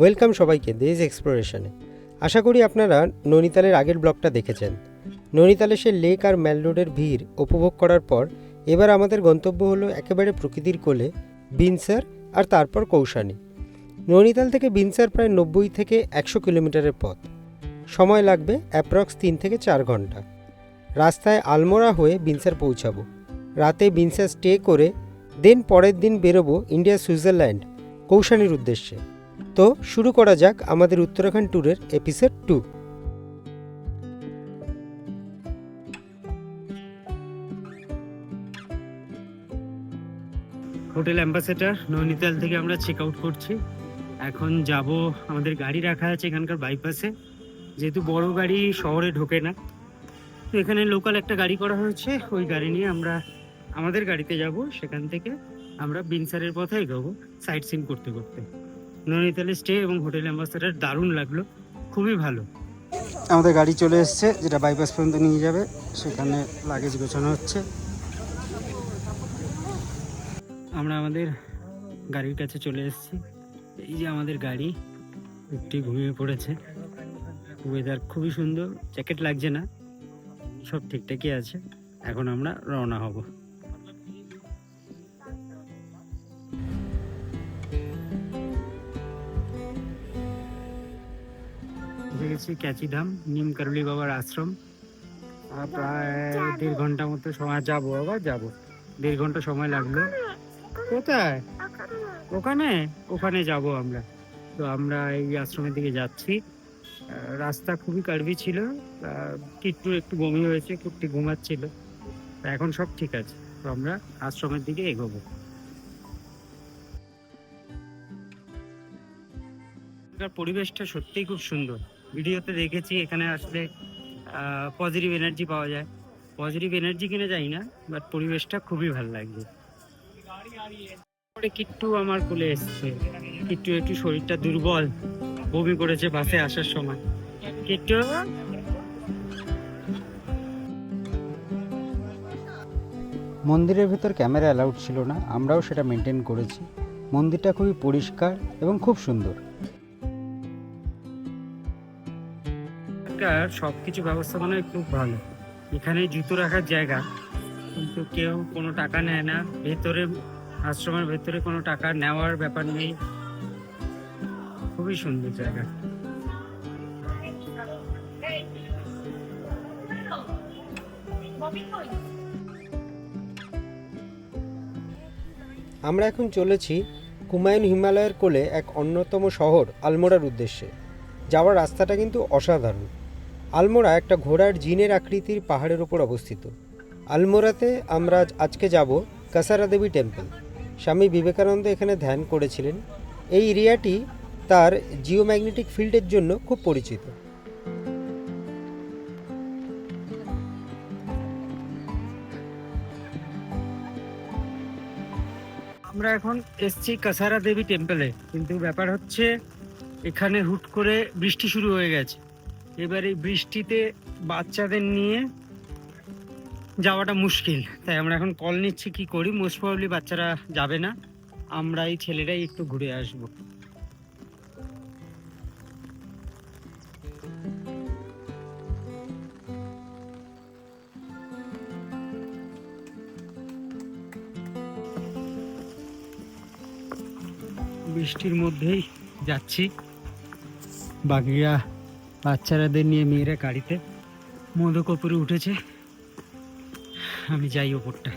Welcome সবাইকে দেশ এক্সপ্লোরেশনে। আশা করি আপনারা নৈনিতালের আগের ব্লগটা দেখেছেন। নৈনিতালে সে লেক আর ম্যাল রোডের ভিড় উপভোগ করার পর এবার আমাদের গন্তব্য হলো একেবারে প্রকৃতির কোলে বিনসার আর তারপর কৌশানি। নৈনিতাল থেকে বিনসার প্রায় 90 থেকে 100 কিলোমিটারের পথ। সময় লাগবে অ্যাপ্রক্স 3 থেকে 4 ঘন্টা। রাস্তায় আলমোড়া হয়ে বিনসার পৌঁছাবো। রাতে বিনসার স্টে করে দেন পরের দিন বেরোবো ইন্ডিয়া সুইজারল্যান্ড কৌশানির উদ্দেশ্যে। তো শুরু করা যাক আমাদের উত্তরাখণ্ড ট্যুরের এপিসোড 2। হোটেল অ্যাম্বাসেডর নৈনিতাল থেকে আমরা চেক আউট করছি। এখন যাব, আমাদের গাড়ি রাখা আছে এখানকার বাইপাসে, যেহেতু বড় গাড়ি শহরে ঢোকে না, তো এখানে লোকাল একটা গাড়ি করা হয়েছে। ওই গাড়ি নিয়ে আমরা আমাদের গাড়িতে যাব, সেখান থেকে আমরা বিনসারের পথে এগোবো সাইট সিন করতে করতে। নৈনিতালে স্টে এবং হোটেল অ্যাম্বাসেডর দারুণ লাগলো, খুবই ভালো। আমাদের গাড়ি চলে এসছে, যেটা বাইপাস পর্যন্ত নিয়ে যাবে। সেখানে লাগেজ গোছানো হচ্ছে। আমরা আমাদের গাড়ির কাছে চলে এসেছি। এই যে আমাদের গাড়ি, একটি ঘুমিয়ে পড়েছে। ওয়েদার খুবই সুন্দর, জ্যাকেট লাগছে না, সব ঠিকঠাকই আছে। এখন আমরা রওনা হব। এসে গেছি ক্যাচিধাম, নিম কারুলি বাবার আশ্রম। আর প্রায় 1.5 ঘন্টা মতো সময়, যাবো আবার যাবো, 1.5 ঘন্টা সময় লাগলো। কোথায়? ওখানে ওখানে যাব আমরা। তো আমরা এই আশ্রমের দিকে যাচ্ছি। রাস্তা খুবই কার্ভি ছিল, কিট্টুর একটু বমি হয়েছে, কুট্টি ঘুমাচ্ছিল, তা এখন সব ঠিক আছে। তো আমরা আশ্রমের দিকে এগোবো। এখানকার পরিবেশটা সত্যিই খুব সুন্দর। ভিডিওতে দেখেছি এখানে আসলে পজিটিভ এনার্জি পাওয়া যায়। পজিটিভ এনার্জি কিনে যাই না, বাট পরিবেশটা খুবই ভালো লাগছে। কিট্টু আমার কোলে এসছে। কিট্টু একটু শরীরটা দুর্বল, বমি করেছে বাসে আসার সময়। কিট্টু, মন্দিরের ভিতর ক্যামেরা অ্যালাউড ছিল না, আমরাও সেটা মেনটেন করেছি। মন্দিরটা খুবই পরিষ্কার এবং খুব সুন্দর। সবকিছু ব্যবস্থা মনে হয় খুব ভালো। এখানে জুতো রাখার জায়গা, কিন্তু কেউ কোনো টাকা নেয় না। ভেতরে, আশ্রমের ভেতরে কোনো টাকা নেওয়ার ব্যাপার নেই। খুবই সুন্দর জায়গা। আমরা এখন চলেছি কুমায়ুন হিমালয়ের কোলে এক অন্যতম শহর আলমোড়ার উদ্দেশ্যে। যাওয়ার রাস্তাটা কিন্তু অসাধারণ। আলমোড়া একটা ঘোড়ার জিনের আকৃতির পাহাড়ের উপর অবস্থিত। আলমোড়াতে আমরা আজকে যাব কাসারা দেবী টেম্পল। স্বামী বিবেকানন্দ এখানে ধ্যান করেছিলেন। এই এরিয়াটি তার জিওম্যাগনেটিক ফিল্ডের জন্য খুব পরিচিত। আমরা এখন এসছি কাসারা দেবী টেম্পলে, কিন্তু ব্যাপার হচ্ছে এখানে হুট করে বৃষ্টি শুরু হয়ে গেছে। এবার এই বৃষ্টিতে বাচ্চাদের নিয়ে যাওয়াটা মুশকিল, তাই আমরা এখন কল নিচ্ছি কি করি। মোস্ট প্রবাবলি বাচ্চারা যাবে না, আমরা এই ছেলেরাই একটু ঘুরে আসবো। বৃষ্টির মধ্যেই যাচ্ছি, বাকিরা বাচ্চারাদের নিয়ে, মেয়েরা গাড়িতে। মোদক ওপরে উঠেছে, আমি যাই ওপরটা।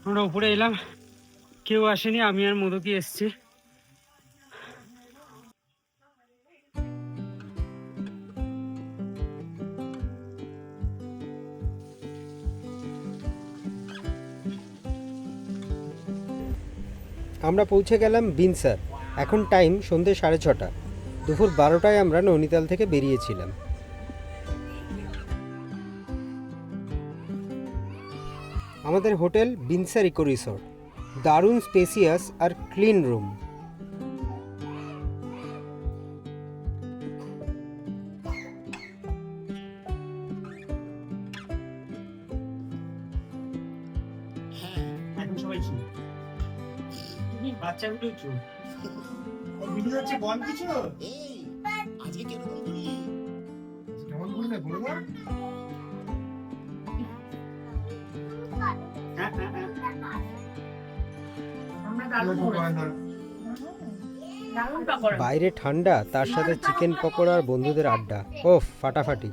আমরা উপরে এলাম, কেউ আসেনি, আমি আর মোদকই এসছি। আমরা পৌঁছে গেলাম বিনসার। এখন টাইম সন্ধ্যে 6:30। দুপুর 12টায় আমরা নৈনিতাল থেকে বেরিয়েছিলাম। আমাদের হোটেল বিনসার ইকো রিসর্ট। দারুণ স্পেসিয়াস আর ক্লিন রুম। বাচ্চাগুলো চুপ ভিডিও হচ্ছে বল কিছু আজকে কিরকম করলি? কেমন করলে বলো না বাইরে ঠান্ডা, তার সাথে চিকেন পকোড়া আর বন্ধুদের আড্ডা, ওফ ফাটাফাটি।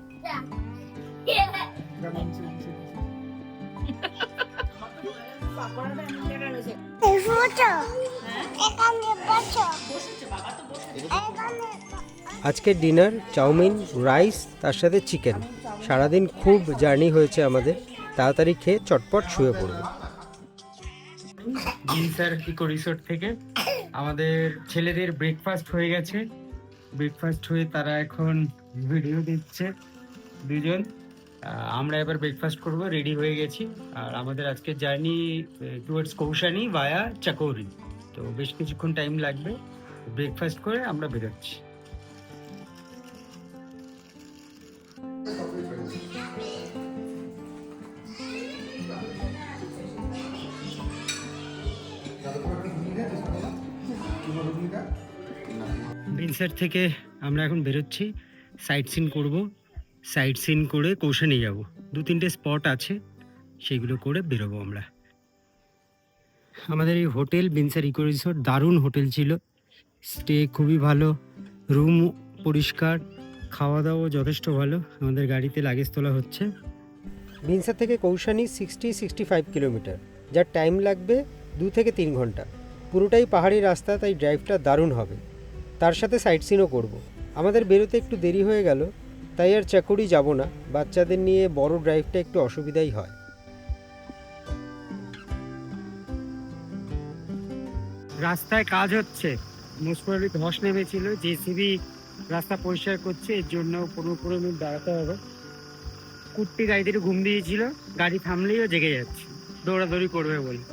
আজকের ডিনার চাউমিন, রাইস, তার সাথে চিকেন। সারাদিন খুব জার্নি হয়েছে আমাদের, তাড়াতাড়ি খেয়ে চটপট শুয়ে পড়ব। জিন্সার ইকো রিসোর্ট থেকে আমাদের ছেলেদের ব্রেকফাস্ট হয়ে গেছে। ব্রেকফাস্ট হয়ে তারা এখন ভিডিও দিচ্ছে দুজন। আমরা এবার ব্রেকফাস্ট করব, রেডি হয়ে গেছি। আর আমাদের আজকের জার্নি টুয়ার্ডস কৌশানি ভায়া চাকৌরি, তো বেশ কিছুক্ষণ টাইম লাগবে। ব্রেকফাস্ট করে আমরা বেরোচ্ছি। ভিনসার থেকে আমরা এখন বেরোচ্ছি, সাইট সিন করবো। সাইট সিন করে কৌশানি যাব, 2-3টে স্পট আছে, সেগুলো করে বেরোবো আমরা। আমাদের এই হোটেল ভিনসার ইকো রিসোর্ট দারুণ হোটেল ছিল, স্টে খুবই ভালো, রুম পরিষ্কার, খাওয়া দাওয়া যথেষ্ট ভালো। আমাদের গাড়িতে লাগেজ তোলা হচ্ছে। ভিনসার থেকে কৌশানি 60-65 কিলোমিটার, যার টাইম লাগবে 2 থেকে 3 ঘন্টা। পুরোটাই পাহাড়ি রাস্তা, তাই ড্রাইভটা দারুণ হবে। তার সাথে সাইট সিনও করব। আমাদের বেরোতে একটু দেরি হয়ে গেল, তাই আর চাকুরি যাব না। বাচ্চাদের নিয়ে বড় ড্রাইভটা একটু অসুবিধাই হয়। রাস্তায় কাজ হচ্ছে, মোস্টলি ধস নেমেছিল, জেসিবি রাস্তা পরিষ্কার করছে, এর জন্য 15 মিনিট দাঁড়াতে হবে। কুট্টি গাড়িতে ঘুম দিয়েছিল, গাড়ি থামলেইও জেগে যাচ্ছে, দৌড়াদৌড়ি করবে বলে।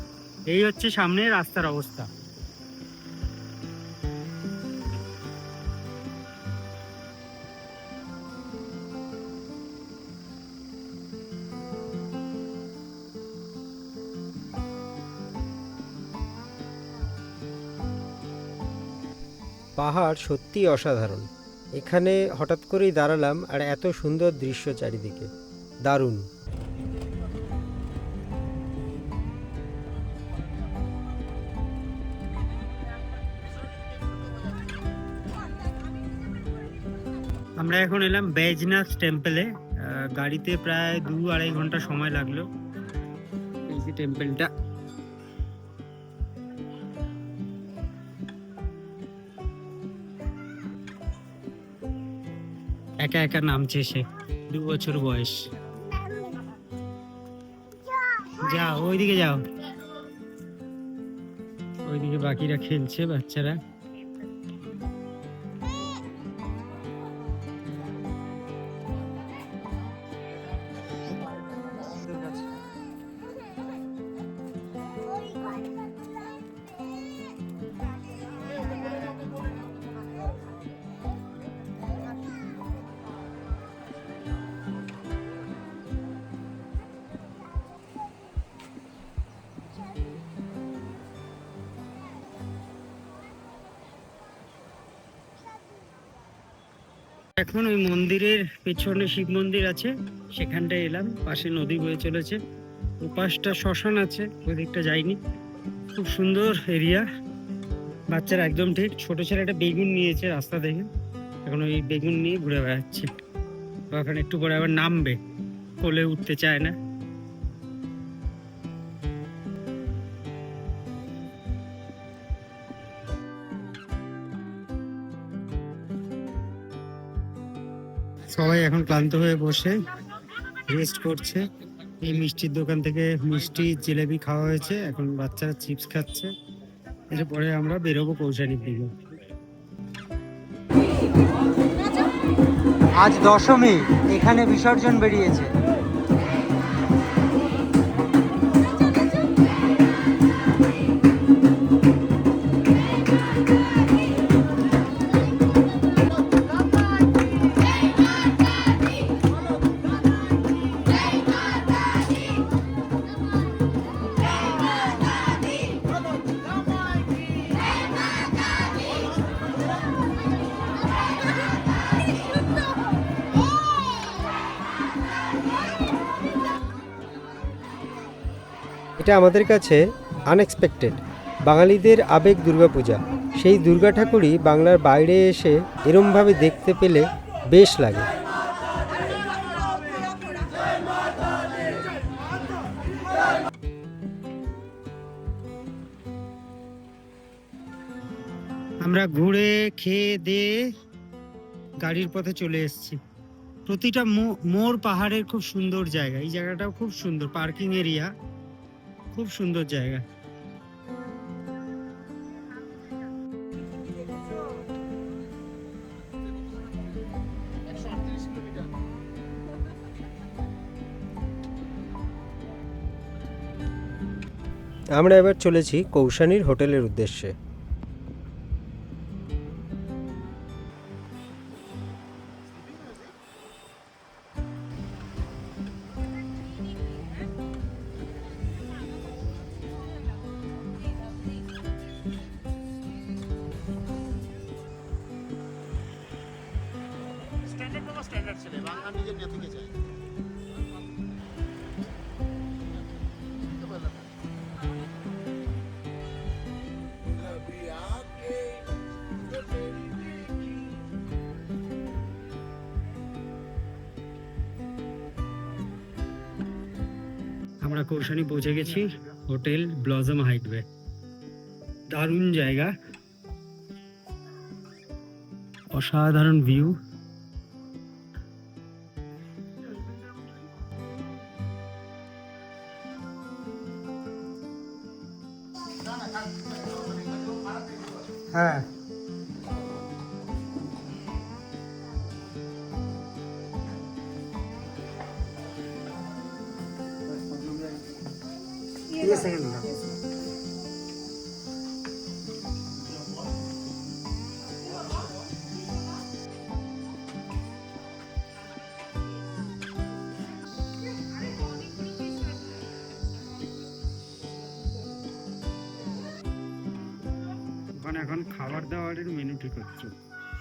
এই হচ্ছে সামনে রাস্তার অবস্থা। পাহাড় সত্যিই অসাধারণ। এখানে হঠাৎ করেই দাঁড়ালাম, আর এত সুন্দর দৃশ্য চারিদিকে, দারুণ। আমরা এখন এলাম বৈজনাথ টেম্পলে। গাড়িতে প্রায় 2-2.5 ঘন্টা সময় লাগলো। এই যে টেম্পলটা, একা একা নামছে সে, 2 বছর বয়স। যাও ওইদিকে যাও, ওইদিকে বাকিরা খেলছে বাচ্চারা। এখন ওই মন্দিরের পেছনে শিব মন্দির আছে, সেখানটায় এলাম। পাশে নদী বয়ে চলেছে, ওপাশটা শ্মশান আছে, ওই দিকটা যাইনি। খুব সুন্দর এরিয়া। বাচ্চারা একদম ঠিক। ছোট ছেলেটা বেগুন নিয়েছে রাস্তা দেখে, এখন ওই বেগুন নিয়ে ঘুরে বেড়াচ্ছে। ওখানে একটু পরে আবার নামবে, কোলে উঠতে চায় না। সবাই এখন ক্লান্ত হয়ে বসে রেস্ট করছে। এই মিষ্টির দোকান থেকে মিষ্টি জিলেবি খাওয়া হয়েছে, এখন বাচ্চারা চিপস খাচ্ছে। এরপরে আমরা বেরোবো কৌশানির দিকে। আজ দশমী, এখানে বিসর্জন বেরিয়েছে। এটা আমাদের কাছে আনএক্সপেক্টেড। বাঙালিদের আবেগ দুর্গাপূজা, সেই দুর্গা ঠাকুরই বাংলার বাইরে এসে এরমভাবে দেখতে পেলে বেশ লাগে। আমরা ঘুরে খেয়ে দিয়ে গাড়ির পথে চলে এসেছি। প্রতিটা মোড় পাহাড়ের খুব সুন্দর জায়গা। এই জায়গাটাও খুব সুন্দর, পার্কিং এরিয়া, খুব সুন্দর জায়গা। আমরা এবার চলেছি কৌশানীর হোটেলের উদ্দেশ্যে। স্ট্যান্ডার্ড ছেলে বাংলা নিজের নিয়ে থেকে যায়। আমরা কৌশানী পৌঁছে গেছি, হোটেল ব্লজম হাইটওয়ে। দারুণ জায়গা, অসাধারণ ভিউ। হ্যাঁ, ये सेकंड ना ওখানে এখন খাবার দাবারের মেনু ঠিক হচ্ছে,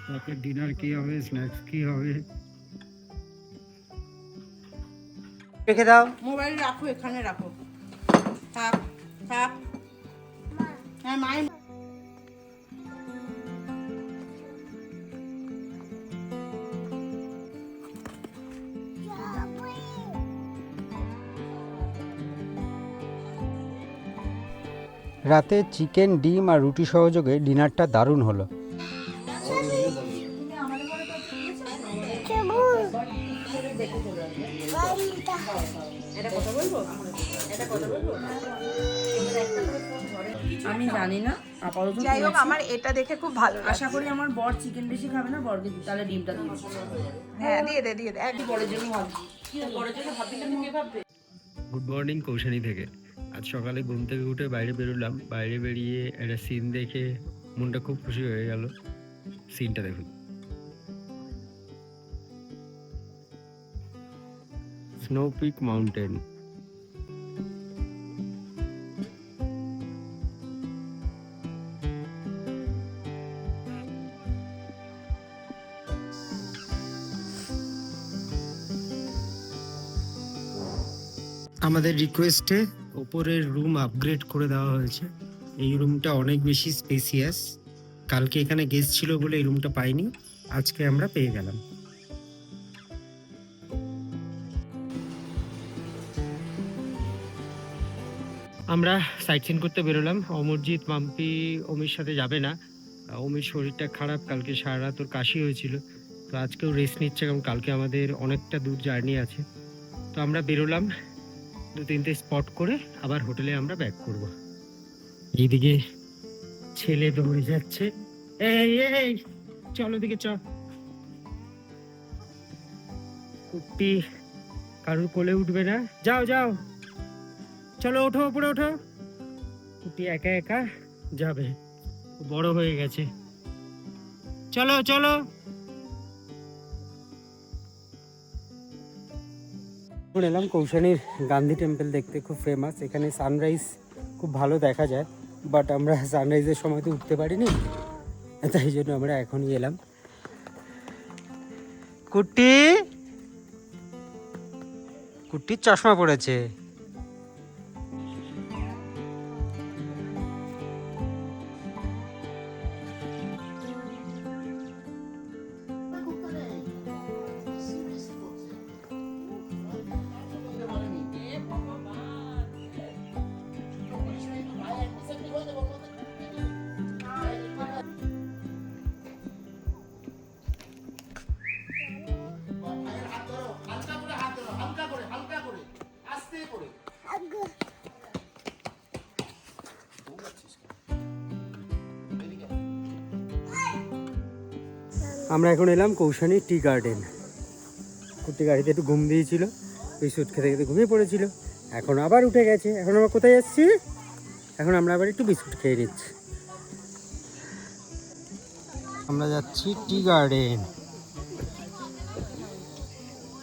তারপর ডিনার কি হবে, স্ন্যাক্স কি হবে। রেখে দাও। মোবাইল রাখো, এখানে রাখো। থাক থাক। হ্যাঁ মায়ের রাতে চিকেন, ডিম আর রুটি সহযোগে ডিনারটা দারুণ হলো। আমি জানি না আপাতত। যাই হোক, আমার এটা দেখে খুব ভালো লাগছে। আশা করি আমার বর চিকেন বেশি খাবে না, বরকে তাহলে ডিমটা দিয়ে দিচ্ছি। হ্যাঁ দিয়ে দে দিয়ে দে। একটু বরের জন্য ভাবছি, বরের জন্য ভাববি না, কে ভাববে। গুড মর্নিং কৌশানী থেকে। আজ সকালে ঘুম থেকে উঠে বাইরে বেরোলাম, বাইরে বেরিয়ে একটা সিন দেখে মনটা খুব খুশি হয়ে গেল। সিনটা দেখুন, স্নো পিক মাউন্টেন। আমাদের রিকোয়েস্টে ওপরের রুম আপগ্রেড করে দেওয়া হয়েছে। এই রুমটা অনেক বেশি স্পেসিয়াস। কালকে এখানে গেস্ট ছিল বলে এই রুমটা পাইনি, আজকে আমরা পেয়ে গেলাম। আমরা সাইট সিন করতে বেরোলাম। অমরজিৎ, মাম্পি অমির সাথে যাবে না, অমির শরীরটা খারাপ, কালকে সারা রাত ওর কাশি হয়েছিল, তো আজকেও রেস্ট নিচ্ছে, কারণ কালকে আমাদের অনেকটা দূর জার্নি আছে। তো আমরা বেরোলাম, 2-3টে স্পট করে আবার হোটেলে আমরা ব্যাক করব। এইদিকে ছেলে দৌড়ে যাচ্ছে, এই এই চলো দিকে চল। কুট্টি কারুর কোলে উঠবে না, যাও যাও, চলো ওঠো, উপরে ওঠো। কুট্টি একা একা যাবে, বড় হয়ে গেছে। চলো চলো। এখন এলাম কৌশানীর গান্ধী টেম্পল দেখতে, খুব ফেমাস। এখানে সানরাইজ খুব ভালো দেখা যায়, বাট আমরা সানরাইজের সময় তো উঠতে পারিনি, তাই জন্য আমরা এখনই এলাম। কুট্টি, কুট্টির চশমা পড়েছে। আমরা এখন এলাম কৌশানী টি গার্ডেন। কুর্তি গাড়িতে একটু ঘুম দিয়েছিল, বিস্কুট খেতে খেতে ঘুমিয়ে পড়েছিল, এখন আবার উঠে গেছে। এখন আমরা কোথায় যাচ্ছি? এখন আমরা আবার একটু বিস্কুট খেয়ে নিচ্ছি। আমরা যাচ্ছি টি গার্ডেন।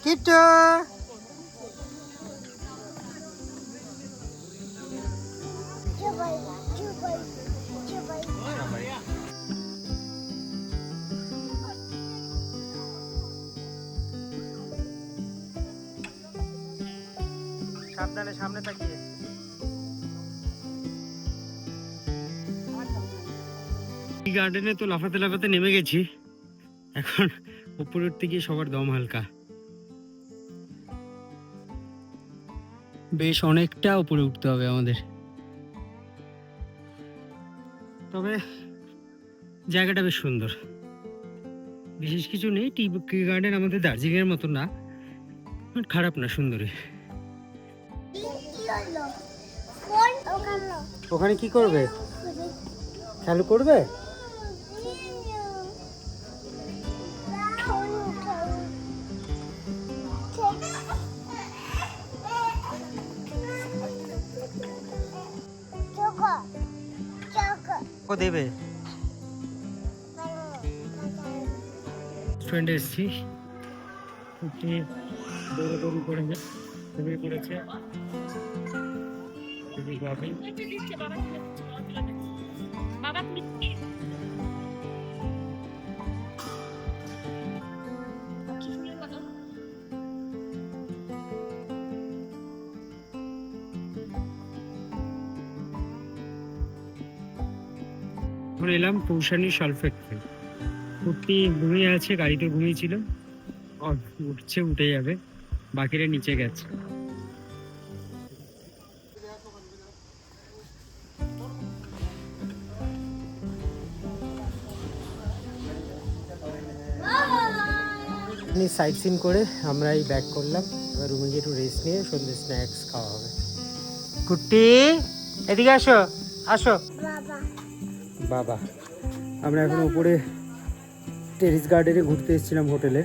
কিটো সাবধানে, সামনে তাকিয়ে। টি গার্ডেনে তো লাফাতে লাফাতে নেমে গেছি, এখন উপরে উঠতে গিয়ে সবার দম হালকা। বেশ অনেকটা উপরে উঠতে হবে আমাদের, তবে জায়গাটা বেশ সুন্দর। বিশেষ কিছু নেই, টি গার্ডেন আমাদের দার্জিলিং এর মতো না, খারাপ না, সুন্দরই। ওখানে কি করবে? খেলা করবে? ও দেবে। রেস্টুরেন্টে এসেছি, দৌড়াদৌড়ি করে ঘুমিয়ে পড়েছে। এখন এলাম কৌশানী সলফেট। কুর্তি ঘুমিয়ে আছে, গাড়িতে ঘুমিয়েছিল, উঠছে, উঠে যাবে, বাকিরা নিচে গেছে। সাইট সিন করে আমরা এই ব্যাক করলাম, এবার রুমে গিয়ে একটু রেস্ট নিয়ে সন্ধ্যে স্ন্যাক্স খাওয়া হবে। কুট্টি এদিকে আসো, আসো বাবা। আমরা এখন উপরে টেরিস গার্ডেনে ঘুরতে এসেছিলাম হোটেলে।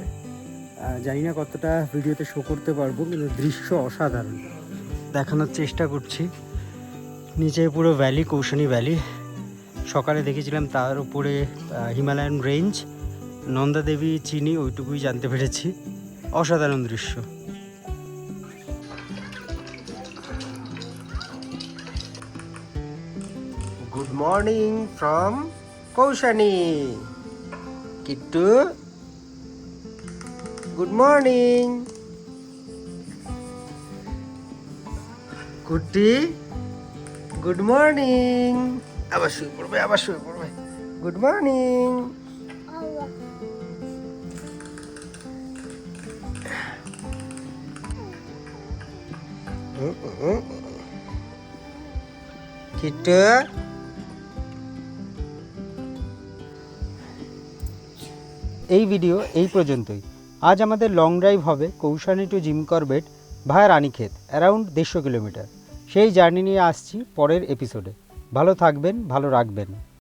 জানি না কতটা ভিডিওতে শো করতে পারবো, কিন্তু দৃশ্য অসাধারণ, দেখানোর চেষ্টা করছি। নিচে পুরো ভ্যালি, কৌশানী ভ্যালি। সকালে দেখেছিলাম তার উপরে হিমালয়ান রেঞ্জ, নন্দা দেবী চিনি, ওইটুকুই জানতে পেরেছি। অসাধারণ দৃশ্য। Good morning from Koushani. Kittu good morning. কুটি গুড মর্নিং। আবার শুয়ে পড়বে, আবার শুয়ে পড়বে। Good morning. কিট্টু এই ভিডিও এই পর্যন্তই। আজ আমাদের লং ড্রাইভ হবে কৌশানী টু জিম করবেট ভায়া রানীক্ষেত, অ্যারাউন্ড 150 কিলোমিটার। সেই জার্নি নিয়ে আসছি পরের এপিসোডে। ভালো থাকবেন, ভালো রাখবেন।